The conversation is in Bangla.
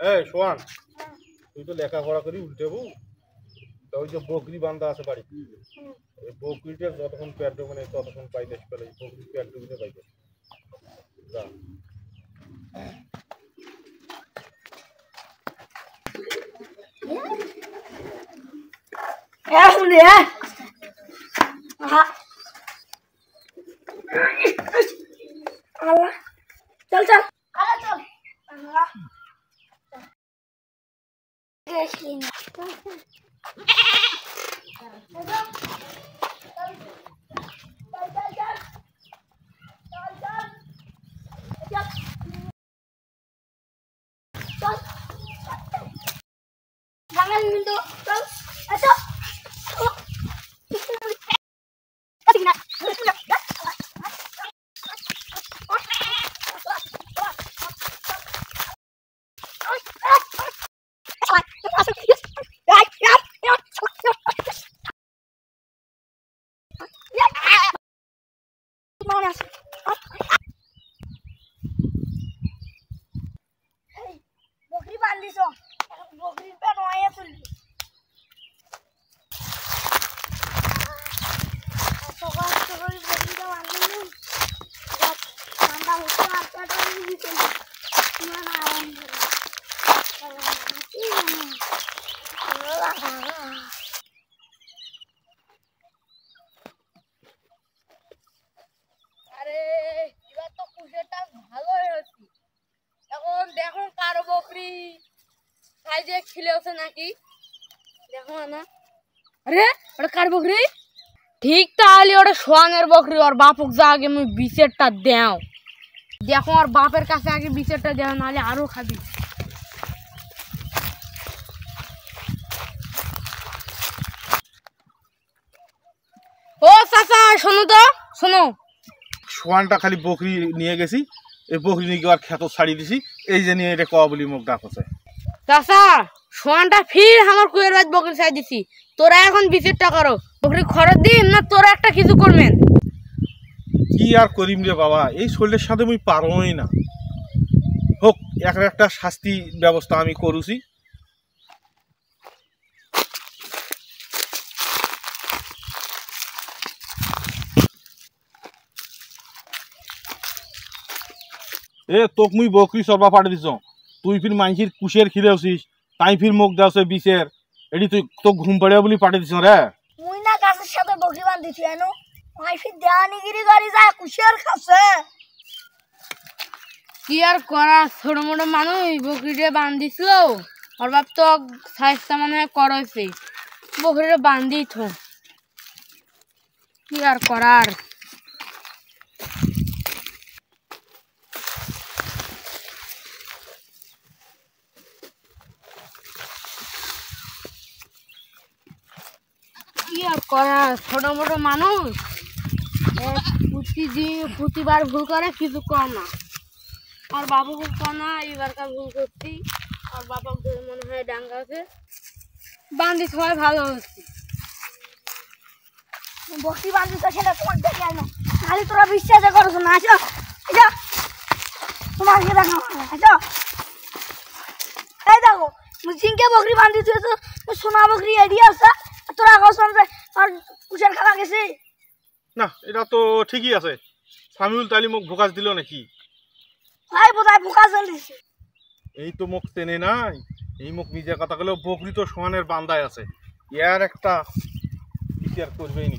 এই সোহান, তুই তো লেখাপড়া করি উল্টেবু, তা ওই যে বকরি বান্ধা আছে বাড়ি, ওই বকরিটা যতক্ষণ পেট দেবো না ততক্ষণ পাইতেস পেলে বকরি পেট দেবো পাইতে যা। चल चल jangan minta chal ayo bokri bandi so bokri pe noya sulli sokar bokri da bandi nu tanda hote aata ta ni sulli na আরে এবার তো কুশেরটা ভালোই হচ্ছে। এখন দেখো কারো বকরি সাইজে খিলেছে নাকি দেখো না। আরে ওটা কার বকরি? ঠিক তাহলে ওটা সোয়ানের বকরি। ওর বাপক যা আগে আমি বিচারটা দেও, দেখো ওর বাপের কাছে আগে বিচারটা দেও, নাহলে আরো খাবি। ও চাচা শোনো তো, শোনো। সোহানটা খালি বকরি নিয়ে গেছি, এই বকরি নিয়ে গিয়ে আর খেত ছাড়িয়ে দিছি, এই যে নিয়ে এটা কওয়া বলি মুখ ডাকছে। চাচা সোয়ানটা ফির আমার কুয়ের বাদ বকরি চাই দিছি, তোরা এখন বিচারটা করো। বকরি খরচ দিন না তোরা একটা কিছু করবেন? কি আর করিম রে বাবা, এই শরীরের সাথে মুই পারবই না। হোক একটা শাস্তি ব্যবস্থা আমি করুছি। এ তোক মুই বকরি সরবা পাঠে দিছ, তুই ফির মাইনসির কুশের খিলেছিস, তাই ফির মুখ দেওয়া বিষের, এটি তুই তো ঘুম পড়ে বলি পাঠে দিছ রে। মুই না গাছের সাথে বকরি বান্ধিছি এনো মাইফি দেওয়ানিগিরি গাড়ি যায় কুশিয়ার খাচ্ছে। কি আর করা, ছোট মোটো মানুষ বকরিটা বান্ধিছিল, ওর বাপ তো সাইজটা মানে করেছে, বকরিটা বান্ধি থো, কি আর করার। কি আর করা, ছোট মোটো মানুষ প্রতিবার ভুল করে, কিছু কম না। আর বাবু ভুল কর না, এবারকার ভুল করছি। আর বাবা মনে হয় ডাঙ্গা আছে, বান্ধি সবাই ভালো হচ্ছে। বকরি বান্ধিছ সেটা তোমার দেখে আনো, খালি তোরা বিশ্বাস করছো না। আসো আসো তোমাকে দেখা আসো। এই দেখো মুসিংকে বকরি বান্ধি তুই সোনা বকরি এড়িয়ে আসা, তোরা কষ্ট আর কুশের খাওয়া গেছে না। এটা তো ঠিকই আছে, সামিউল তালি মুখ ভোকাস দিল নাকি? ভাই বোধহয় ভোকা চলিছে। এই তো মুখ টেনে নাই, এই মুখ নিজের কথা গেলেও বকরি তো সোহানের বান্দায় আছে, ইয়ার একটা বিচার করবেই নি।